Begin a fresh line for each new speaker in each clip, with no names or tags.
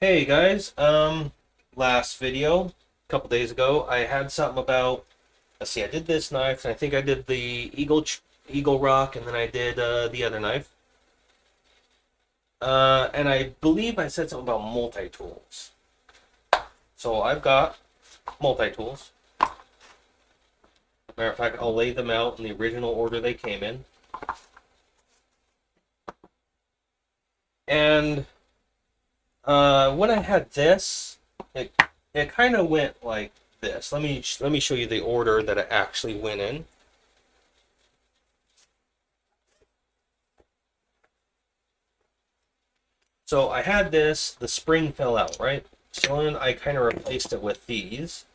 Hey guys, last video, a couple days ago, I had something about, let's see, I did this knife, and I think I did the Eagle Rock, and then I did the other knife. And I believe I said something about multi-tools. So I've got multi-tools. Matter of fact, I'll lay them out in the original order they came in. And when I had this, it kind of went like this. Let me show you the order that it actually went in. So I had this, the spring fell out, right? So then I kind of replaced it with these.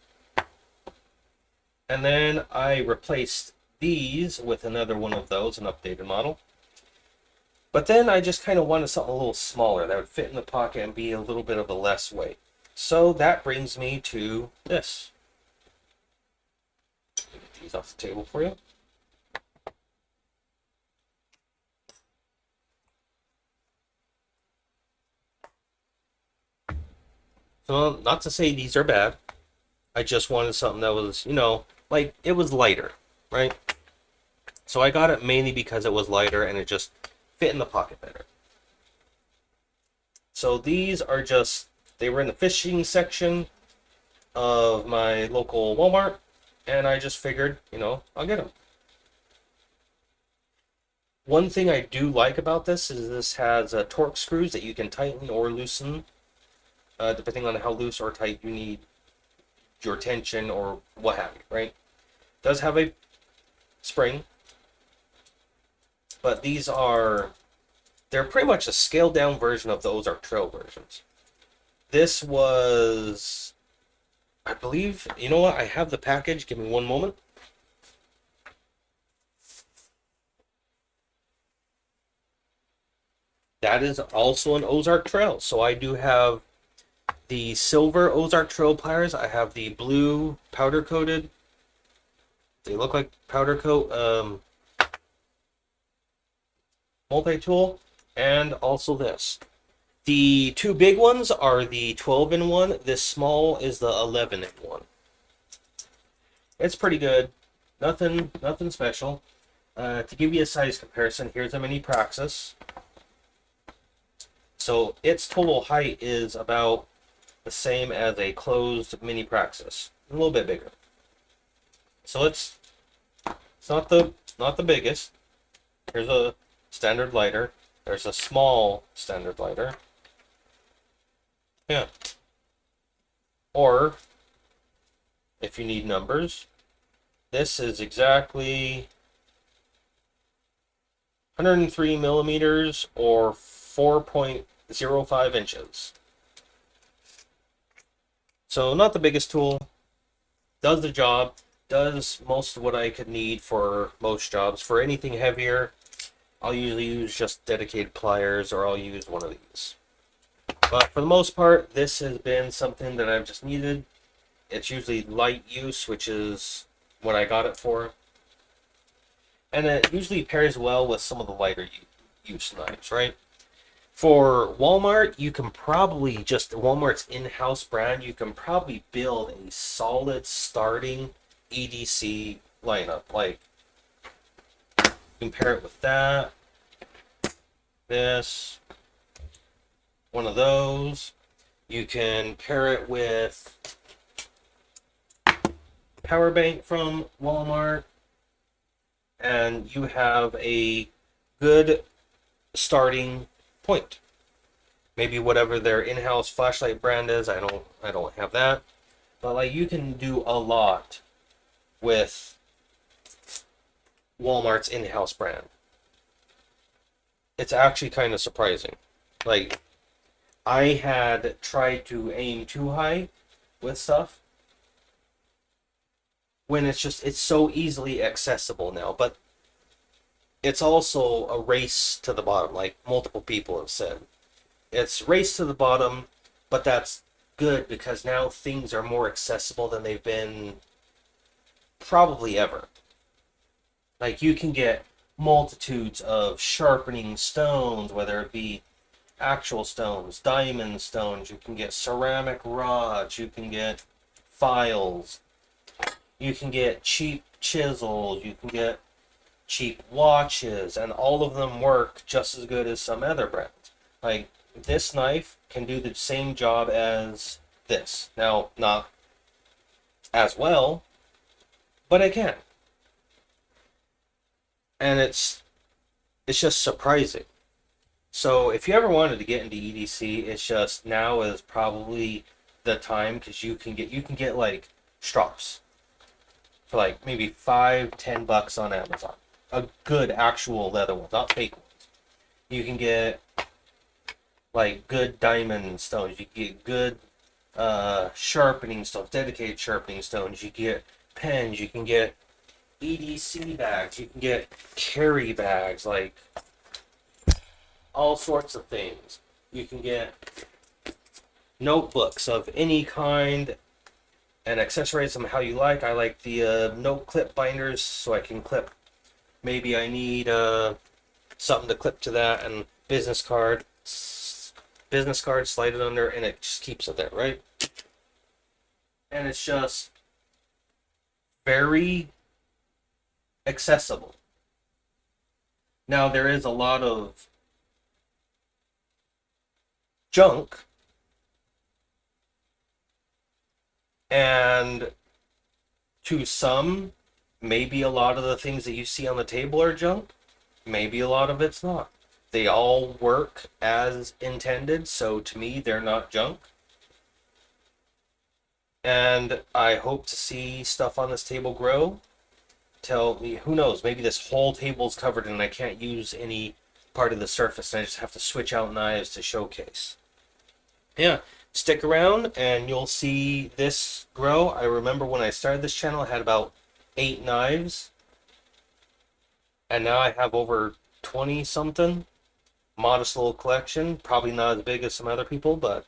And then I replaced these with another one of those, an updated model. But then I just kind of wanted something a little smaller that would fit in the pocket and be a little bit of a less weight. So that brings me to this. Get these off the table for you. So not to say these are bad. I just wanted something that was, like it was lighter, right? So I got it mainly because it was lighter and it just fit in the pocket better. So these are just, they were in the fishing section of my local Walmart, and I just figured, I'll get them. One thing I do like about this is this has torque screws that you can tighten or loosen, depending on how loose or tight you need your tension or what have you, right? It does have a spring, but they're pretty much a scaled down version of the Ozark Trail versions. This was, I believe, you know what? I have the package. Give me one moment. That is also an Ozark Trail. So I do have the silver Ozark Trail pliers. I have the blue powder coated. They look like powder coat multi-tool. And also this. The two big ones are the 12-in-1. This small is the 11-in-1. It's pretty good. Nothing special. To give you a size comparison, here's a mini Praxis. So its total height is about the same as a closed mini Praxis, a little bit bigger. So it's not the biggest. Here's a standard lighter. There's a small standard lighter. Yeah. Or if you need numbers, this is exactly 103 millimeters or 4.05 inches. So not the biggest tool, does the job, does most of what I could need for most jobs. For anything heavier, I'll usually use just dedicated pliers or I'll use one of these. But for the most part, this has been something that I've just needed. It's usually light use, which is what I got it for. And it usually pairs well with some of the lighter use knives, right? For Walmart, you can probably just Walmart's in-house brand, you can probably build a solid starting EDC lineup. Like, compare it with that, this, one of those. You can pair it with power bank from Walmart, and you have a good starting point. Maybe whatever their in-house flashlight brand is, I don't have that. But like you can do a lot with Walmart's in-house brand. It's actually kind of surprising. Like I had tried to aim too high with stuff when it's so easily accessible now, but it's also a race to the bottom, like multiple people have said. It's race to the bottom, but that's good because now things are more accessible than they've been probably ever. Like you can get multitudes of sharpening stones, whether it be actual stones, diamond stones, you can get ceramic rods, you can get files, you can get cheap chisels, you can get cheap watches, and all of them work just as good as some other brands. Like, this knife can do the same job as this. Now, not as well, but it can. And it's just surprising. So if you ever wanted to get into EDC, it's just now is probably the time, because you can get like strops for like maybe $5-10 on Amazon. A good actual leather one, not fake ones. You can get like good diamond stones. You can get good sharpening stones, dedicated sharpening stones. You can get pens. You can get EDC bags. You can get carry bags, like all sorts of things. You can get notebooks of any kind and accessorize them how you like. I like the note clip binders, so I can clip. Maybe I need something to clip to that, and business card, slide it under, and it just keeps it there, right? And it's just very accessible. Now, there is a lot of junk, and to some, maybe a lot of the things that you see on the table are junk. Maybe a lot of it's not. They all work as intended, so to me, they're not junk. And I hope to see stuff on this table grow. Tell me, who knows, maybe this whole table's covered and I can't use any part of the surface, and I just have to switch out knives to showcase. Yeah, stick around and you'll see this grow. I remember when I started this channel, I had about 8 knives, and now I have over 20 something. Modest little collection, probably not as big as some other people, but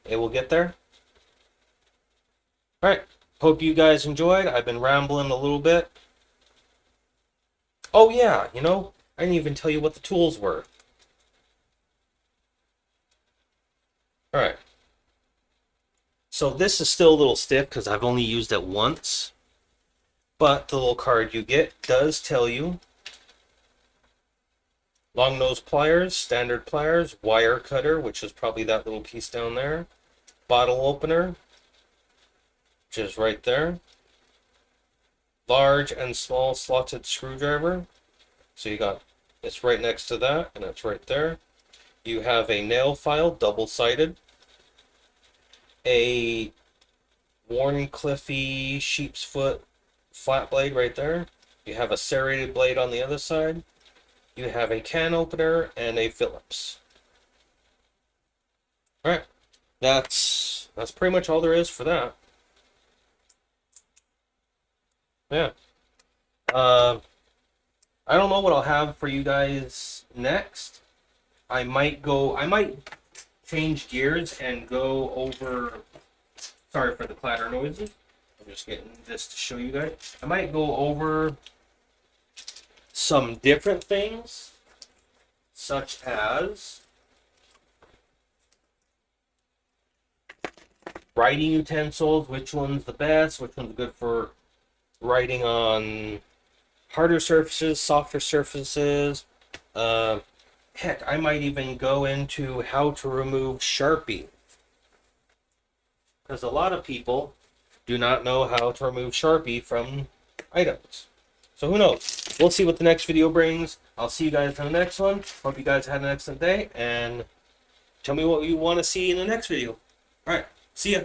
it will get there. Alright, hope you guys enjoyed. I've been rambling a little bit. Oh yeah, I didn't even tell you what the tools were. Alright. So this is still a little stiff because I've only used it once. But the little card you get does tell you long nose pliers, standard pliers, wire cutter, which is probably that little piece down there, bottle opener, which is right there, large and small slotted screwdriver. So you got, it's right next to that, and it's right there. You have a nail file, double-sided, a Wharncliffe sheep's foot flat blade right there. You have a serrated blade on the other side. You have a can opener and a Phillips. Alright, that's pretty much all there is for that. Yeah. I don't know what I'll have for you guys next. I might change gears and go over, sorry for the clatter noises. I'm just getting this to show you guys. I might go over some different things, such as writing utensils, which one's the best, which one's good for writing on harder surfaces, softer surfaces. Heck, I might even go into how to remove Sharpie, because a lot of people do not know how to remove Sharpie from items. So who knows? We'll see what the next video brings. I'll see you guys in the next one. Hope you guys had an excellent day, and tell me what you want to see in the next video. Alright, see ya.